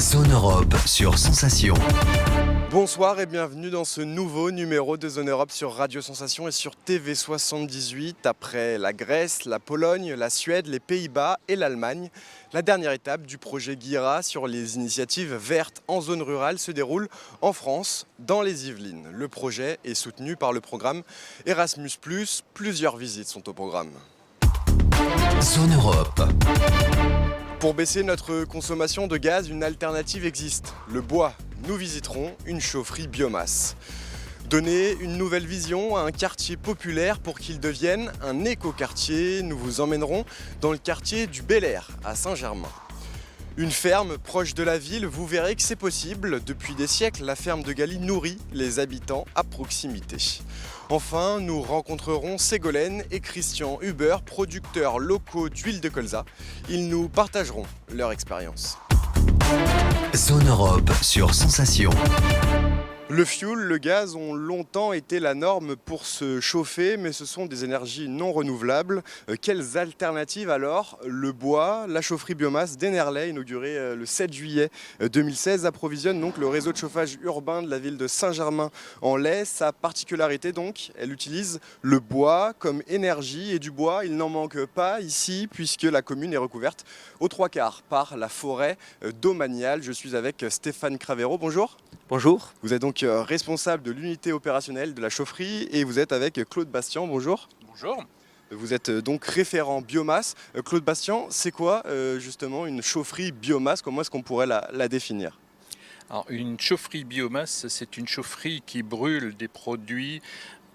Zone Europe sur Sensation. Bonsoir et bienvenue dans ce nouveau numéro de Zone Europe sur Radio Sensation et sur TV78. Après la Grèce, la Pologne, la Suède, les Pays-Bas et l'Allemagne, la dernière étape du projet Guira sur les initiatives vertes en zone rurale se déroule en France, dans les Yvelines. Le projet est soutenu par le programme Erasmus+. Plusieurs visites sont au programme. Zone Europe. Pour baisser notre consommation de gaz, une alternative existe, le bois. Nous visiterons une chaufferie biomasse. Donner une nouvelle vision à un quartier populaire pour qu'il devienne un écoquartier, nous vous emmènerons dans le quartier du Bel Air, à Saint-Germain. Une ferme proche de la ville, vous verrez que c'est possible. Depuis des siècles, la ferme de Galie nourrit les habitants à proximité. Enfin, nous rencontrerons Ségolène et Christian Huber, producteurs locaux d'huile de colza. Ils nous partageront leur expérience. Zone Europe sur Sensation. Le fioul, le gaz ont longtemps été la norme pour se chauffer, mais ce sont des énergies non renouvelables. Quelles alternatives alors? Le bois, la chaufferie biomasse d'Enerley, inaugurée le 7 juillet 2016, approvisionne donc le réseau de chauffage urbain de la ville de Saint-Germain-en-Laye. Sa particularité donc, elle utilise le bois comme énergie et du bois, il n'en manque pas ici puisque la commune est recouverte aux 3/4 par la forêt domaniale. Je suis avec Stéphane Cravero, bonjour. Bonjour. Vous êtes donc responsable de l'unité opérationnelle de la chaufferie et vous êtes avec Claude Bastian, bonjour. Bonjour. Vous êtes donc référent biomasse. Claude Bastian, c'est quoi justement une chaufferie biomasse? Comment est-ce qu'on pourrait la définir? Alors, une chaufferie biomasse, c'est une chaufferie qui brûle des produits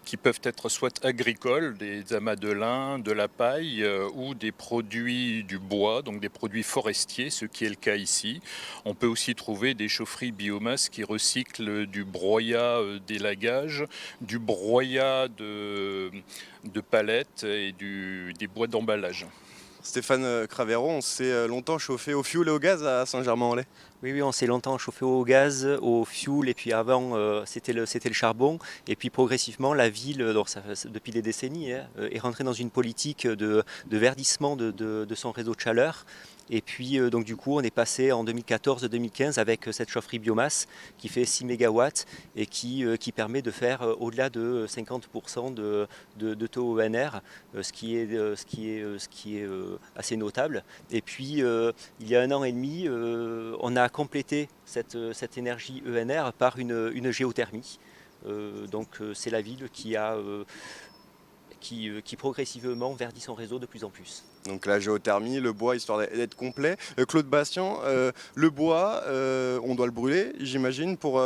qui peuvent être soit agricoles, des amas de lin, de la paille, ou des produits du bois, donc des produits forestiers, ce qui est le cas ici. On peut aussi trouver des chaufferies biomasse qui recyclent du broyat d'élagage, du broyat de palettes et des bois d'emballage. Stéphane Cravero, on s'est longtemps chauffé au fioul et au gaz à Saint-Germain-en-Laye. Oui, on s'est longtemps chauffé au gaz, au fioul, et puis avant c'était le charbon. Et puis progressivement, la ville, depuis des décennies, est rentrée dans une politique de verdissement de son réseau de chaleur. Et puis donc du coup, on est passé en 2014-2015 avec cette chaufferie biomasse qui fait 6 MW et qui permet de faire au-delà de 50% de taux ENR, ce qui est assez notable. Et puis il y a 1 an et demi, on a complété cette énergie ENR par une géothermie. Donc c'est la ville qui progressivement verdit son réseau de plus en plus. Donc la géothermie, le bois, histoire d'être complet. Claude Bastian, le bois, on doit le brûler, j'imagine, pour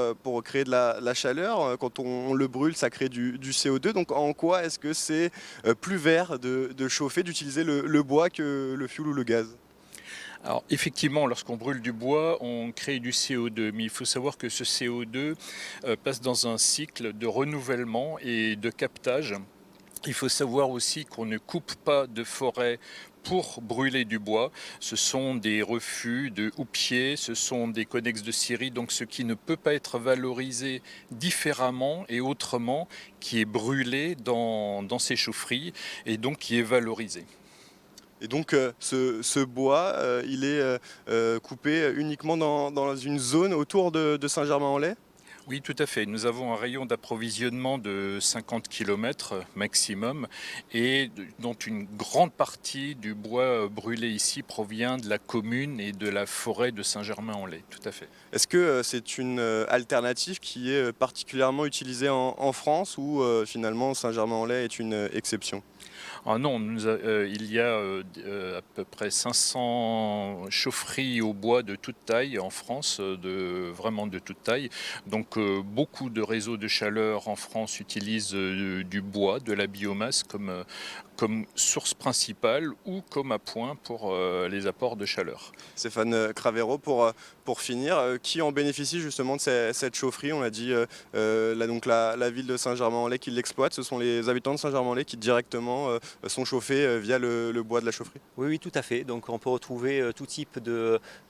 créer de la chaleur. Quand on le brûle, ça crée du CO2. Donc en quoi est-ce que c'est plus vert de chauffer, d'utiliser le bois que le fioul ou le gaz? Alors effectivement, lorsqu'on brûle du bois, on crée du CO2, mais il faut savoir que ce CO2 passe dans un cycle de renouvellement et de captage. Il faut savoir aussi qu'on ne coupe pas de forêt pour brûler du bois. Ce sont des refus de houppiers, ce sont des connexes de scierie, donc ce qui ne peut pas être valorisé différemment et autrement, qui est brûlé dans ces chaufferies et donc qui est valorisé. Et donc ce bois, il est coupé uniquement dans une zone autour de Saint-Germain-en-Laye? Oui, tout à fait. Nous avons un rayon d'approvisionnement de 50 km maximum et dont une grande partie du bois brûlé ici provient de la commune et de la forêt de Saint-Germain-en-Laye. Tout à fait. Est-ce que c'est une alternative qui est particulièrement utilisée en France ou finalement Saint-Germain-en-Laye est une exception? Ah non, il y a à peu près 500 chaufferies au bois de toute taille en France, vraiment de toute taille. Donc beaucoup de réseaux de chaleur en France utilisent du bois, de la biomasse comme source principale ou comme appoint pour les apports de chaleur. Stéphane Cravero, pour finir, qui en bénéficie justement de cette chaufferie? On a dit donc la ville de Saint-Germain-en-Laye qui l'exploite, ce sont les habitants de Saint-Germain-en-Laye qui directement sont chauffés via le bois de la chaufferie? Oui, tout à fait. Donc on peut retrouver tout type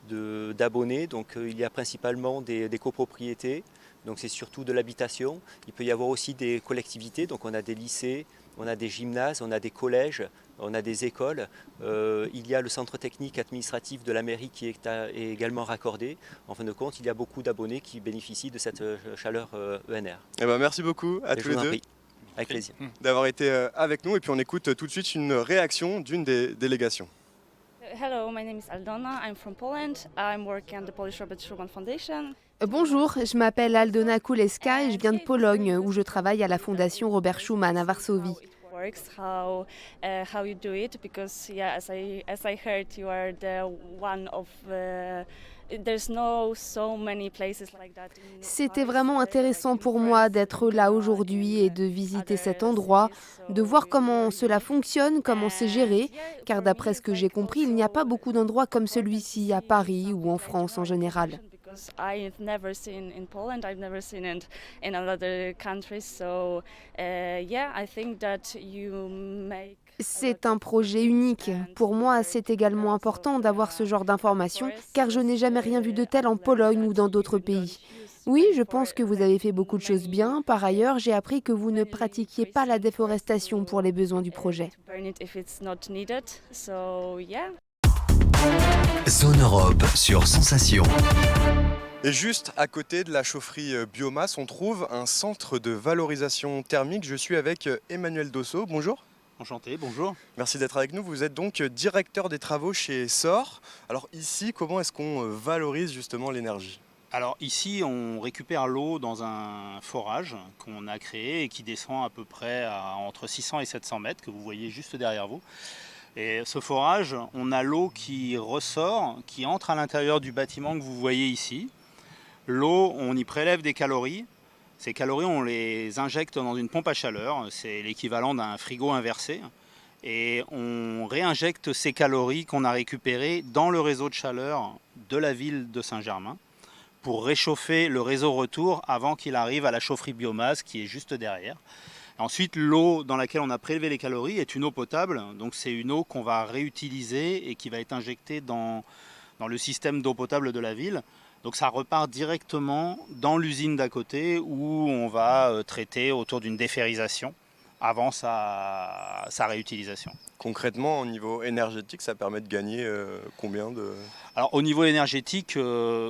d'abonnés. Donc il y a principalement des copropriétés. Donc c'est surtout de l'habitation. Il peut y avoir aussi des collectivités. Donc on a des lycées, on a des gymnases, on a des collèges, on a des écoles. Il y a le centre technique administratif de la mairie qui est également raccordé. En fin de compte, il y a beaucoup d'abonnés qui bénéficient de cette chaleur ENR. Eh ben, merci beaucoup à Et tous je les vous en deux prie. Avec plaisir. d'avoir été avec nous. Et puis on écoute tout de suite une réaction d'une des délégations. Hello, my name is Aldona. I'm from Poland. I'm working at the Polish Robert Schuman Foundation. Bonjour, je m'appelle Aldona Kuleska et je viens de Pologne où je travaille à la Fondation Robert Schuman à Varsovie. How it works, how you do it, because yeah, as I heard, you are the one of there's no so many places like that. C'était vraiment intéressant pour moi d'être là aujourd'hui et de visiter cet endroit, de voir comment cela fonctionne, comment c'est géré, car d'après ce que j'ai compris, il n'y a pas beaucoup d'endroits comme celui-ci à Paris ou en France en général. I've never seen in Poland, I've never seen it in another countries, so yeah, I think that you make. C'est un projet unique. Pour moi, c'est également important d'avoir ce genre d'informations, car je n'ai jamais rien vu de tel en Pologne ou dans d'autres pays. Oui, je pense que vous avez fait beaucoup de choses bien. Par ailleurs, j'ai appris que vous ne pratiquiez pas la déforestation pour les besoins du projet. Zone Europe sur Sensation. Et juste à côté de la chaufferie biomasse, on trouve un centre de valorisation thermique. Je suis avec Emmanuel Dosso. Bonjour. Enchanté, bonjour. Merci d'être avec nous. Vous êtes donc directeur des travaux chez SOR. Alors ici, comment est-ce qu'on valorise justement l'énergie ? Alors ici, on récupère l'eau dans un forage qu'on a créé et qui descend à peu près à entre 600 et 700 mètres, que vous voyez juste derrière vous. Et ce forage, on a l'eau qui ressort, qui entre à l'intérieur du bâtiment que vous voyez ici. L'eau, on y prélève des calories. Ces calories, on les injecte dans une pompe à chaleur. C'est l'équivalent d'un frigo inversé. Et on réinjecte ces calories qu'on a récupérées dans le réseau de chaleur de la ville de Saint-Germain pour réchauffer le réseau retour avant qu'il arrive à la chaufferie biomasse qui est juste derrière. Ensuite, l'eau dans laquelle on a prélevé les calories est une eau potable. Donc c'est une eau qu'on va réutiliser et qui va être injectée dans le système d'eau potable de la ville. Donc ça repart directement dans l'usine d'à côté où on va traiter autour d'une déferrisation avant sa réutilisation. Concrètement, au niveau énergétique, ça permet de gagner combien de... Alors au niveau énergétique,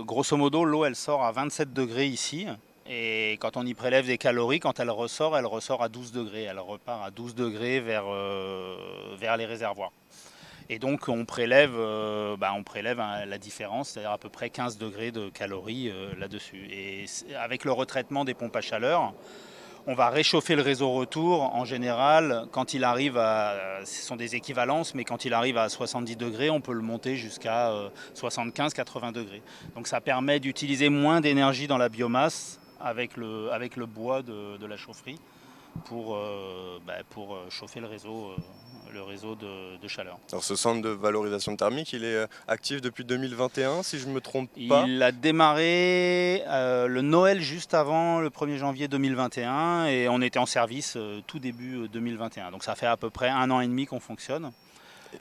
grosso modo, l'eau elle sort à 27 degrés ici. Et quand on y prélève des calories, quand elle ressort à 12 degrés. Elle repart à 12 degrés vers les réservoirs. Et donc on prélève la différence, c'est-à-dire à peu près 15 degrés de calories là-dessus. Et avec le retraitement des pompes à chaleur, on va réchauffer le réseau retour en général quand il arrive ce sont des équivalences, mais quand il arrive à 70 degrés, on peut le monter jusqu'à 75-80 degrés. Donc ça permet d'utiliser moins d'énergie dans la biomasse avec le bois de la chaufferie pour chauffer le réseau de chaleur. Alors ce centre de valorisation thermique, il est actif depuis 2021, si je ne me trompe pas. Il a démarré le Noël juste avant le 1er janvier 2021 et on était en service tout début 2021. Donc ça fait à peu près 1 an et demi qu'on fonctionne.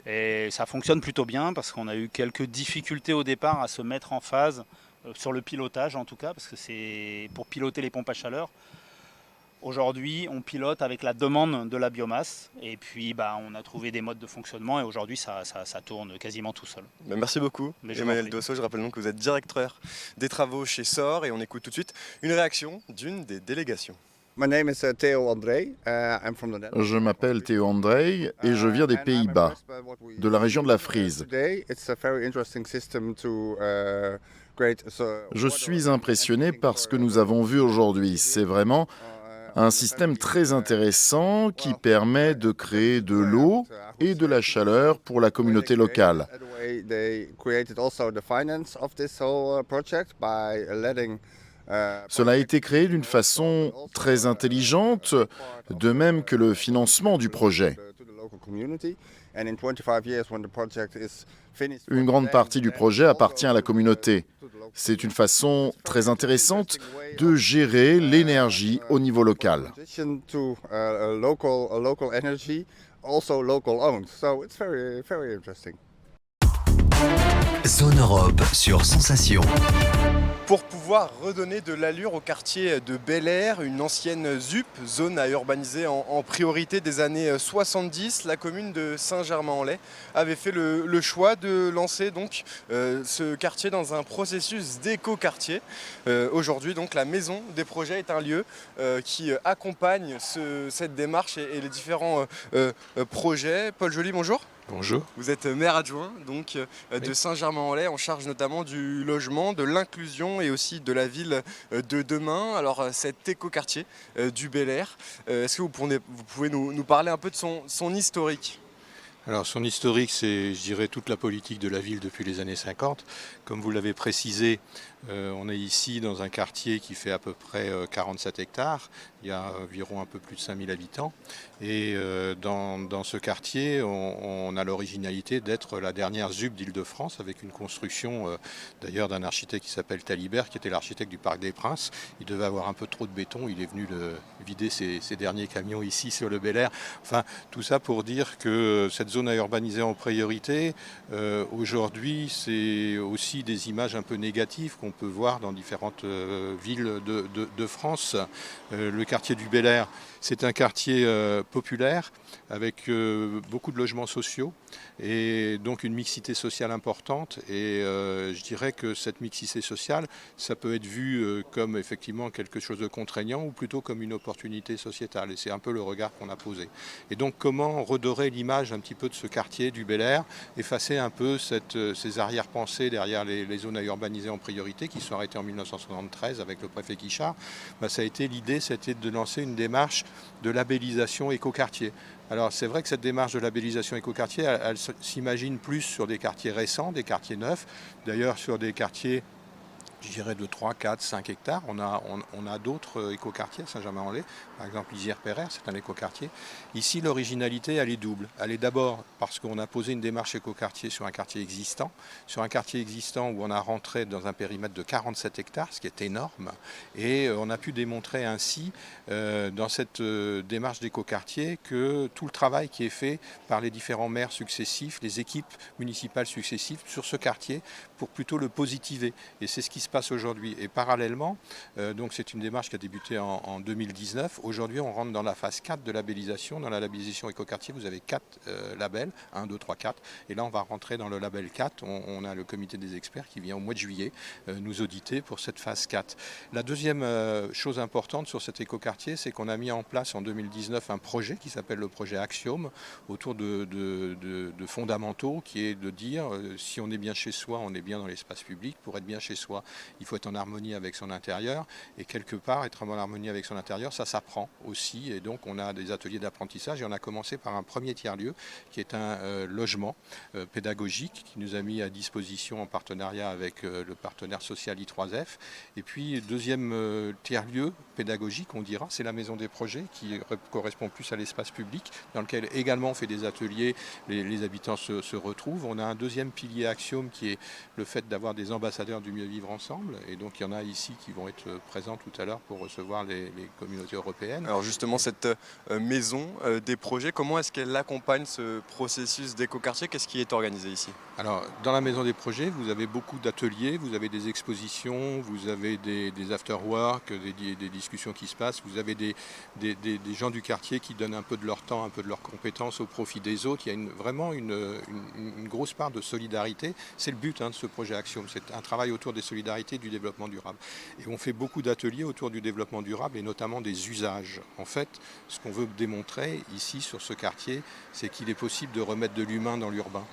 Et ça fonctionne plutôt bien parce qu'on a eu quelques difficultés au départ à se mettre en phase sur le pilotage en tout cas, parce que c'est pour piloter les pompes à chaleur. Aujourd'hui, on pilote avec la demande de la biomasse et puis on a trouvé des modes de fonctionnement et aujourd'hui ça tourne quasiment tout seul. Merci beaucoup Emmanuel Dosso. Je rappelle donc que vous êtes directeur des travaux chez SOR et on écoute tout de suite une réaction d'une des délégations. Je m'appelle Theo André et je viens des Pays-Bas, de la région de la Frise. Je suis impressionné par ce que nous avons vu aujourd'hui. C'est vraiment un système très intéressant qui permet de créer de l'eau et de la chaleur pour la communauté locale. Cela a été créé d'une façon très intelligente, de même que le financement du projet. Une grande partie du projet appartient à la communauté. C'est une façon très intéressante de gérer l'énergie au niveau local. Zone Europe sur Sensation. Pour pouvoir redonner de l'allure au quartier de Bel Air, une ancienne ZUP, zone à urbaniser en priorité des années 70, la commune de Saint-Germain-en-Laye avait fait le choix de lancer donc ce quartier dans un processus d'éco-quartier. Aujourd'hui, donc, la Maison des Projets est un lieu qui accompagne cette démarche et les différents projets. Paul Joly, bonjour. Bonjour. Vous êtes maire adjoint donc, de Saint-Germain-en-Laye, en charge notamment du logement, de l'inclusion et aussi de la ville de demain. Alors cet écoquartier du Bel Air, est-ce que vous pouvez nous parler un peu de son historique ? Alors son historique, c'est, je dirais, toute la politique de la ville depuis les années 50. Comme vous l'avez précisé, on est ici dans un quartier qui fait à peu près 47 hectares. Il y a environ un peu plus de 5000 habitants. Et dans ce quartier, on a l'originalité d'être la dernière ZUP d'Île-de-France, avec une construction d'ailleurs d'un architecte qui s'appelle Talibert, qui était l'architecte du Parc des Princes. Il devait avoir un peu trop de béton. Il est venu vider ses derniers camions ici sur le Bel Air. Enfin, tout ça pour dire que cette zone à urbaniser en priorité, aujourd'hui, c'est aussi des images un peu négatives qu'on peut voir dans différentes villes de France. Le quartier du Bel Air, c'est un quartier populaire avec beaucoup de logements sociaux et donc une mixité sociale importante. Et je dirais que cette mixité sociale, ça peut être vu comme effectivement quelque chose de contraignant ou plutôt comme une opportunité sociétale. Et c'est un peu le regard qu'on a posé. Et donc comment redorer l'image un petit peu de ce quartier du Bel Air, effacer un peu ces arrière-pensées derrière les zones à urbaniser en priorité qui sont arrêtées en 1973 avec le préfet Guichard. Ça a été l'idée, c'était de lancer une démarche de labellisation écoquartier. Alors c'est vrai que cette démarche de labellisation écoquartier, elle s'imagine plus sur des quartiers récents, des quartiers neufs, d'ailleurs sur des quartiers, je dirais, de 3, 4, 5 hectares. On a d'autres écoquartiers à Saint-Germain-en-Laye, par exemple Lisières-Péraire, c'est un écoquartier. Ici, l'originalité, elle est double. Elle est d'abord parce qu'on a posé une démarche écoquartier sur un quartier existant où on a rentré dans un périmètre de 47 hectares, ce qui est énorme, et on a pu démontrer ainsi, dans cette démarche d'écoquartier, que tout le travail qui est fait par les différents maires successifs, les équipes municipales successives sur ce quartier, pour plutôt le positiver. Et c'est ce qui se passe aujourd'hui. Et parallèlement, donc c'est une démarche qui a débuté en 2019. Aujourd'hui, on rentre dans la phase 4 de labellisation. Dans la labellisation écoquartier, vous avez 4 labels, 1, 2, 3, 4. Et là, on va rentrer dans le label 4. On a le comité des experts qui vient au mois de juillet nous auditer pour cette phase 4. La deuxième chose importante sur cet écoquartier, c'est qu'on a mis en place en 2019 un projet qui s'appelle le projet Axiome, autour de fondamentaux, qui est de dire si on est bien chez soi, on est bien dans l'espace public. Pour être bien chez soi, il faut être en harmonie avec son intérieur. Et quelque part, être en harmonie avec son intérieur, ça s'apprend aussi. Et donc, on a des ateliers d'apprentissage. Et on a commencé par un premier tiers-lieu, qui est un logement pédagogique, qui nous a mis à disposition en partenariat avec le partenaire social I3F. Et puis, deuxième tiers-lieu pédagogique, on dira, c'est la Maison des Projets, qui correspond plus à l'espace public, dans lequel également on fait des ateliers, les habitants se retrouvent. On a un deuxième pilier Axiome, qui est le fait d'avoir des ambassadeurs du mieux vivre ensemble, et donc il y en a ici qui vont être présents tout à l'heure pour recevoir les communautés européennes. Alors justement, cette maison des projets, comment est-ce qu'elle accompagne ce processus d'écoquartier ? Qu'est-ce qui est organisé ici ? Alors dans la maison des projets, vous avez beaucoup d'ateliers, vous avez des expositions, vous avez des after-work, des discussions qui se passent, vous avez des gens du quartier qui donnent un peu de leur temps, un peu de leurs compétences au profit des autres. Il y a vraiment une grosse part de solidarité. C'est le but de ce projet Axiome, c'est un travail autour des solidarités et du développement durable. Et on fait beaucoup d'ateliers autour du développement durable et notamment des usages. En fait, ce qu'on veut démontrer ici sur ce quartier, c'est qu'il est possible de remettre de l'humain dans l'urbain.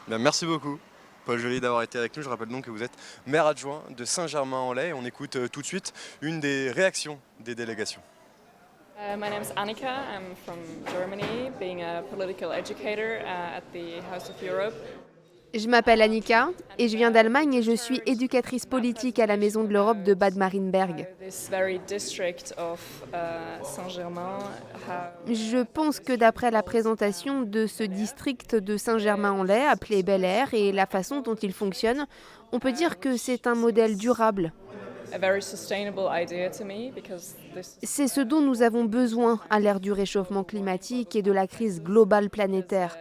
Bien, merci beaucoup, Paul Joly, d'avoir été avec nous. Je rappelle donc que vous êtes maire adjoint de Saint-Germain-en-Laye. On écoute tout de suite une des réactions des délégations. My name is Annika. I'm from Germany, being a political educator at the House of Europe. Je m'appelle Annika et je viens d'Allemagne et je suis éducatrice politique à la Maison de l'Europe de Bad Marienberg. Je pense que d'après la présentation de ce district de Saint-Germain-en-Laye, appelé Bel Air, et la façon dont il fonctionne, on peut dire que c'est un modèle durable. C'est ce dont nous avons besoin à l'ère du réchauffement climatique et de la crise globale planétaire.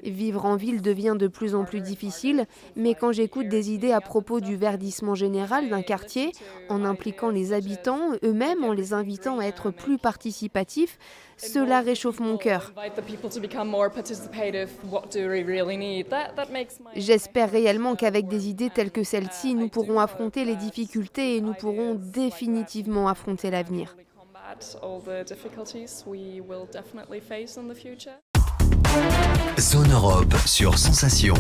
Vivre en ville devient de plus en plus difficile, mais quand j'écoute des idées à propos du verdissement général d'un quartier, en impliquant les habitants eux-mêmes, en les invitant à être plus participatifs, cela réchauffe mon cœur. J'espère réellement qu'avec des idées telles que celle-ci, nous pourrons affronter les difficultés et nous pourrons définitivement affronter l'avenir. Zone Europe sur Sensation.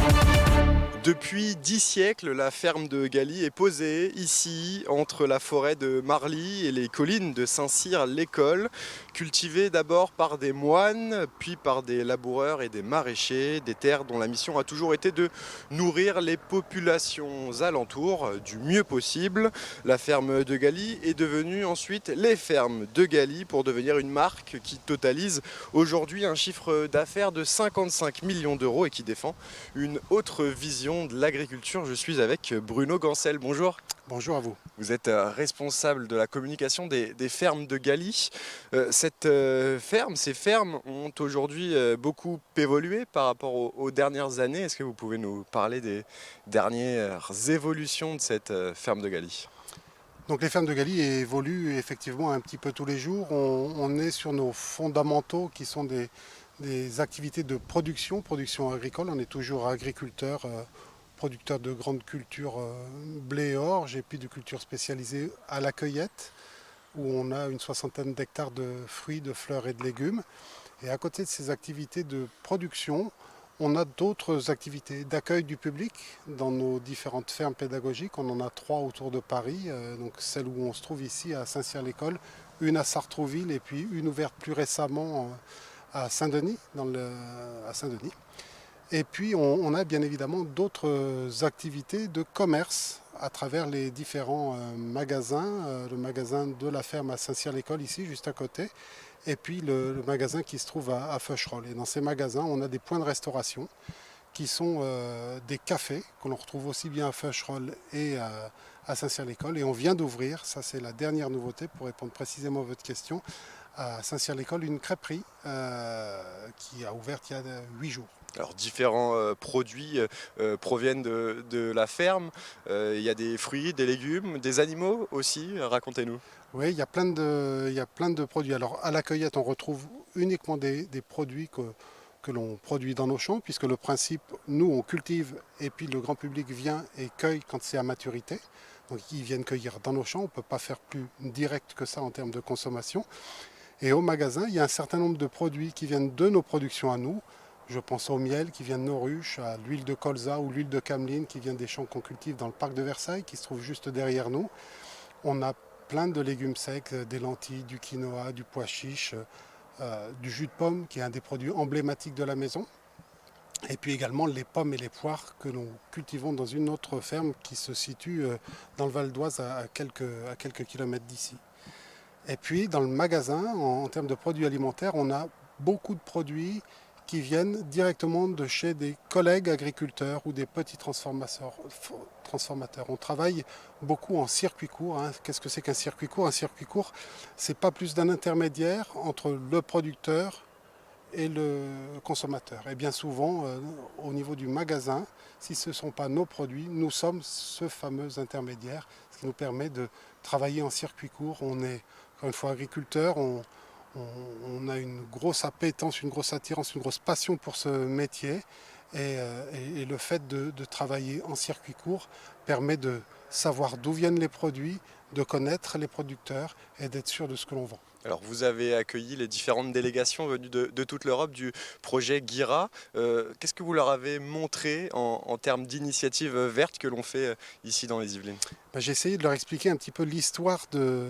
Depuis 10 siècles, la ferme de Galy est posée ici, entre la forêt de Marly et les collines de Saint-Cyr-l'École, cultivée d'abord par des moines, puis par des laboureurs et des maraîchers, des terres dont la mission a toujours été de nourrir les populations alentours du mieux possible. La ferme de Galy est devenue ensuite les fermes de Galy pour devenir une marque qui totalise aujourd'hui un chiffre d'affaires de 55 millions d'euros et qui défend une autre vision de l'agriculture. Je suis avec Bruno Gancel. Bonjour. Bonjour à vous. Vous êtes responsable de la communication des fermes de Galy. Ces fermes ont aujourd'hui beaucoup évolué par rapport aux dernières années. Est-ce que vous pouvez nous parler des dernières évolutions de cette ferme de Galy ? Donc les fermes de Galy évoluent effectivement un petit peu tous les jours. On est sur nos fondamentaux qui sont des activités de production agricole. On est toujours agriculteur, producteur de grandes cultures blé et orge et puis de cultures spécialisées à la cueillette où on a une 60aine d'hectares de fruits, de fleurs et de légumes. Et à côté de ces activités de production, on a d'autres activités d'accueil du public dans nos différentes fermes pédagogiques. On en a 3 autour de Paris, donc celle où on se trouve ici à Saint-Cyr-l'École, une à Sartrouville et puis une ouverte plus récemment à Saint-Denis, à Saint-Denis. Et puis on a bien évidemment d'autres activités de commerce à travers les différents magasins, le magasin de la ferme à Saint-Cyr-l'École ici juste à côté, et puis le magasin qui se trouve à Feucherolles. Et dans ces magasins, on a des points de restauration qui sont des cafés, que l'on retrouve aussi bien à Feucherolles et à Saint-Cyr-l'École. Et on vient d'ouvrir, ça c'est la dernière nouveauté pour répondre précisément à votre question, à Saint-Cyr-l'École, une crêperie qui a ouvert il y a 8 jours. Alors différents produits proviennent de la ferme. Il y a des fruits, des légumes, des animaux aussi. Racontez-nous. Oui, il y a plein de produits. Alors à la cueillette, on retrouve uniquement des produits que l'on produit dans nos champs, puisque le principe, nous on cultive et puis le grand public vient et cueille quand c'est à maturité. Donc ils viennent cueillir dans nos champs, on ne peut pas faire plus direct que ça en termes de consommation. Et au magasin, il y a un certain nombre de produits qui viennent de nos productions à nous. Je pense au miel qui vient de nos ruches, à l'huile de colza ou l'huile de cameline qui vient des champs qu'on cultive dans le parc de Versailles, qui se trouve juste derrière nous. On a plein de légumes secs, des lentilles, du quinoa, du pois chiche, du jus de pomme qui est un des produits emblématiques de la maison. Et puis également les pommes et les poires que nous cultivons dans une autre ferme qui se situe dans le Val d'Oise à quelques kilomètres d'ici. Et puis dans le magasin, en termes de produits alimentaires, on a beaucoup de produits qui viennent directement de chez des collègues agriculteurs ou des petits transformateurs. On travaille beaucoup en circuit court. Qu'est-ce que c'est qu'un circuit court ? Un circuit court, c'est pas plus d'un intermédiaire entre le producteur et le consommateur. Et bien souvent, au niveau du magasin, si ce ne sont pas nos produits, nous sommes ce fameux intermédiaire, ce qui nous permet de travailler en circuit court. On est, encore une fois, agriculteur, on a une grosse appétence, une grosse attirance, une grosse passion pour ce métier. Et le fait de travailler en circuit court permet de savoir d'où viennent les produits, de connaître les producteurs et d'être sûr de ce que l'on vend. Alors vous avez accueilli les différentes délégations venues de toute l'Europe du projet GIRA. Qu'est-ce que vous leur avez montré en termes d'initiatives vertes que l'on fait ici dans les Yvelines ? J'ai essayé de leur expliquer un petit peu l'histoire de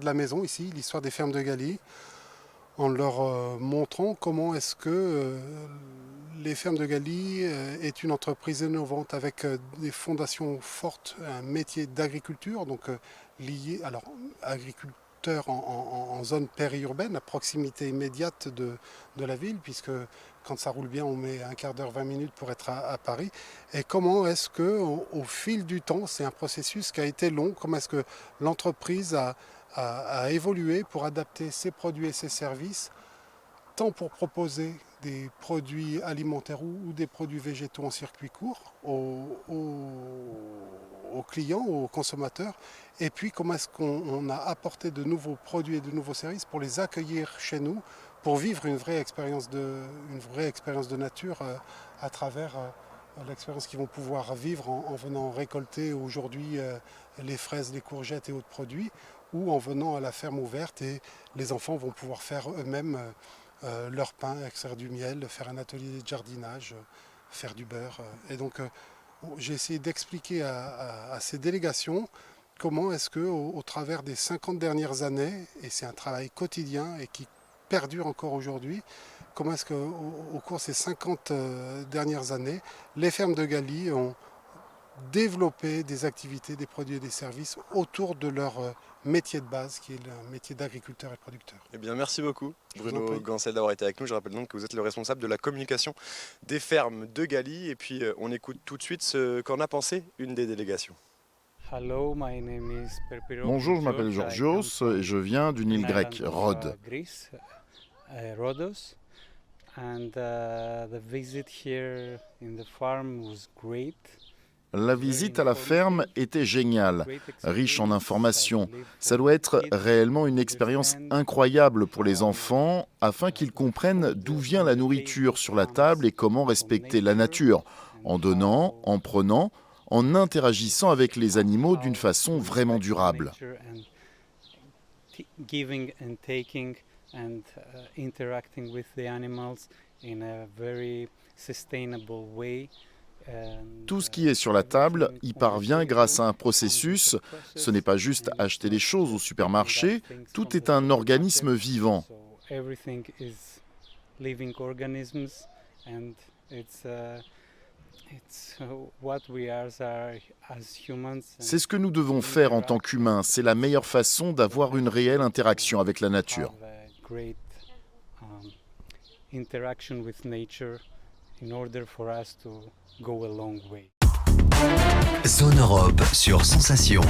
la maison ici, l'histoire des fermes de Galy, en leur montrant comment est-ce que les fermes de Galy est une entreprise innovante avec des fondations fortes, un métier d'agriculture, donc lié, alors agriculture en zone périurbaine, à proximité immédiate de la ville, puisque quand ça roule bien, on met un quart d'heure, 20 minutes pour être à Paris. Et comment est-ce que, au fil du temps, c'est un processus qui a été long, comment est-ce que l'entreprise a évolué pour adapter ses produits et ses services tant pour proposer des produits alimentaires ou des produits végétaux en circuit court aux clients, aux consommateurs, et puis comment est-ce qu'on a apporté de nouveaux produits et de nouveaux services pour les accueillir chez nous, pour vivre une vraie expérience de nature à travers l'expérience qu'ils vont pouvoir vivre en venant récolter aujourd'hui les fraises, les courgettes et autres produits, ou en venant à la ferme ouverte et les enfants vont pouvoir faire eux-mêmes leur pain, extraire du miel, faire un atelier de jardinage, faire du beurre. Et donc j'ai essayé d'expliquer à ces délégations comment est-ce qu'au travers des 50 dernières années, et c'est un travail quotidien et qui perdure encore aujourd'hui, comment est-ce qu'au cours de ces 50 dernières années, les fermes de Galie ont développé des activités, des produits et des services autour de leur métier de base, qui est le métier d'agriculteur et producteur. Eh bien, merci beaucoup, Bruno Gancel, d'avoir été avec nous. Je rappelle donc que vous êtes le responsable de la communication des fermes de Galie. Et puis, on écoute tout de suite ce qu'en a pensé une des délégations. Bonjour, je m'appelle Georgios et je viens d'une île grecque, Rhodes. La visite à la ferme était géniale, riche en informations. Ça doit être réellement une expérience incroyable pour les enfants afin qu'ils comprennent d'où vient la nourriture sur la table et comment respecter la nature, en donnant, en prenant, en interagissant avec les animaux d'une façon vraiment durable. Tout ce qui est sur la table y parvient grâce à un processus. Ce n'est pas juste acheter des choses au supermarché, tout est un organisme vivant. C'est ce que nous devons faire en tant qu'humains. C'est la meilleure façon d'avoir une réelle interaction avec la nature. Zone Europe sur Sensation.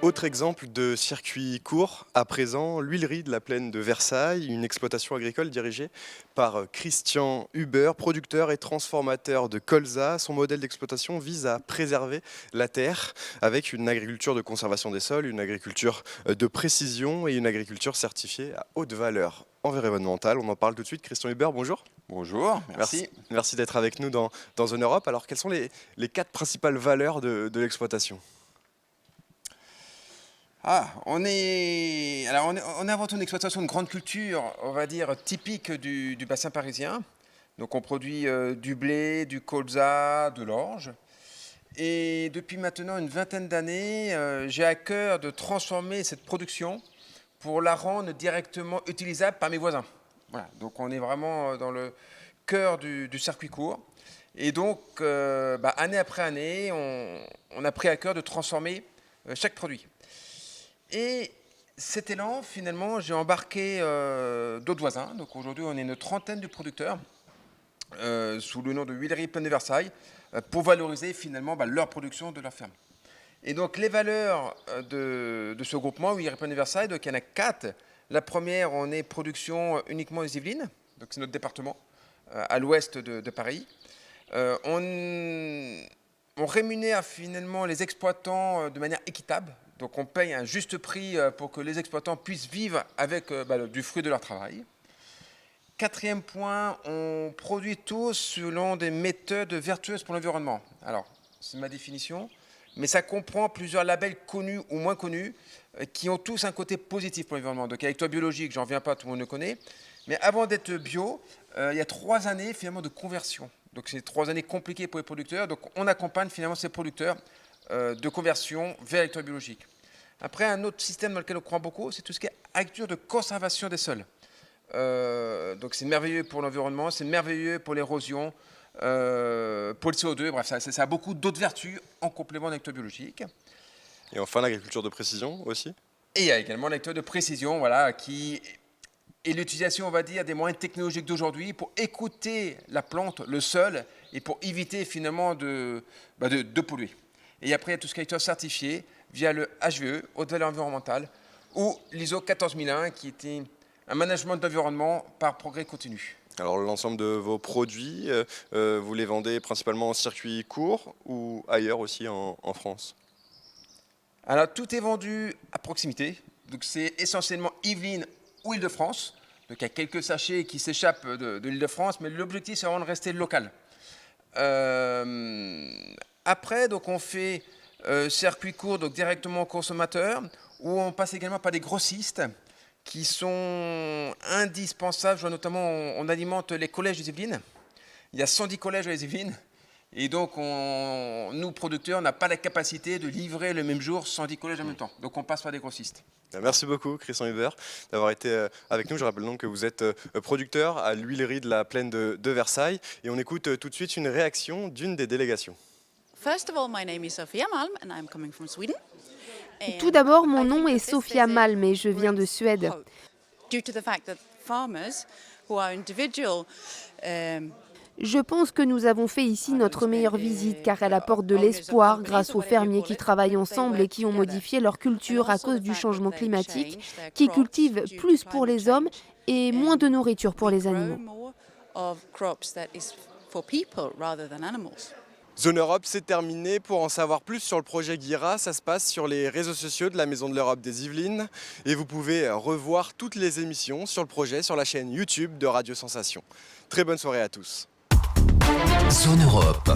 Autre exemple de circuit court, à présent, l'huilerie de la plaine de Versailles, une exploitation agricole dirigée par Christian Huber, producteur et transformateur de colza. Son modèle d'exploitation vise à préserver la terre avec une agriculture de conservation des sols, une agriculture de précision et une agriculture certifiée à haute valeur environnementale. On en parle tout de suite. Christian Huber, bonjour. Bonjour, merci. Merci d'être avec nous dans Zone Europe. Alors, quelles sont les 4 principales valeurs de l'exploitation ? On a inventé une exploitation de grande culture, on va dire, typique du bassin parisien. Donc on produit du blé, du colza, de l'orge. Et depuis maintenant une vingtaine d'années, j'ai à cœur de transformer cette production pour la rendre directement utilisable par mes voisins. Voilà, donc on est vraiment dans le cœur du circuit court. Et donc, année après année, on a pris à cœur de transformer chaque produit. Et cet élan, finalement, j'ai embarqué d'autres voisins. Donc aujourd'hui, on est une trentaine de producteurs sous le nom de Huilerie Plaine de Versailles pour valoriser finalement leur production de leur ferme. Et donc les valeurs de ce groupement, Huilerie Plaine de Versailles, donc il y en a 4. La première, on est production uniquement des Yvelines, donc c'est notre département, à l'ouest de Paris. On rémunère finalement les exploitants de manière équitable. Donc on paye un juste prix pour que les exploitants puissent vivre avec du fruit de leur travail. 4e point, on produit tout selon des méthodes vertueuses pour l'environnement. Alors, c'est ma définition, mais ça comprend plusieurs labels connus ou moins connus qui ont tous un côté positif pour l'environnement. Donc avec toi biologique, j'en reviens pas, tout le monde le connaît. Mais avant d'être bio, il y a 3 années finalement de conversion. Donc c'est 3 années compliquées pour les producteurs. Donc on accompagne finalement ces producteurs de conversion vers l'agriculture biologique. Après, un autre système dans lequel on croit beaucoup, c'est tout ce qui est agriculture de conservation des sols. Donc c'est merveilleux pour l'environnement, c'est merveilleux pour l'érosion, pour le CO2, bref, ça a beaucoup d'autres vertus en complément de l'agriculture biologique. Et enfin, l'agriculture de précision aussi. Et il y a également l'agriculture de précision, voilà, qui est l'utilisation, on va dire, des moyens technologiques d'aujourd'hui pour écouter la plante, le sol, et pour éviter finalement de polluer. Et après, il y a tout ce qui est agriculture certifié via le HVE, haute valeur environnementale, ou l'ISO 14001, qui était un management d'environnement par progrès continu. Alors l'ensemble de vos produits, vous les vendez principalement en circuit court ou ailleurs aussi en France? Alors tout est vendu à proximité, donc c'est essentiellement Yvelines ou Île-de-France. Donc il y a quelques sachets qui s'échappent de l'Île-de-France, mais l'objectif c'est vraiment de rester local. Après, donc on fait circuit court, donc directement aux consommateurs, où on passe également par des grossistes qui sont indispensables. Je vois notamment, on alimente les collèges des Yvelines. Il y a 110 collèges dans les Yvelines. Et donc, nous, producteurs, on n'a pas la capacité de livrer le même jour 110 collèges en même temps. Donc, on passe par des grossistes. Merci beaucoup, Christian Huber, d'avoir été avec nous. Je rappelle donc que vous êtes producteur à l'huilerie de la Plaine de Versailles. Et on écoute tout de suite une réaction d'une des délégations. First of all, my name is Sophia Malm and I'm coming from Sweden. Tout d'abord, mon nom est Sophia Malm et je viens de Suède. Due to the fact that farmers who are individual Je pense que nous avons fait ici notre meilleure visite car elle apporte de l'espoir grâce aux fermiers qui travaillent ensemble et qui ont modifié leur culture à cause du changement climatique, qui cultivent plus pour les hommes et moins de nourriture pour les animaux. Zone Europe, c'est terminé. Pour en savoir plus sur le projet Guira, ça se passe sur les réseaux sociaux de la Maison de l'Europe des Yvelines. Et vous pouvez revoir toutes les émissions sur le projet sur la chaîne YouTube de Radio Sensation. Très bonne soirée à tous. Zone Europe.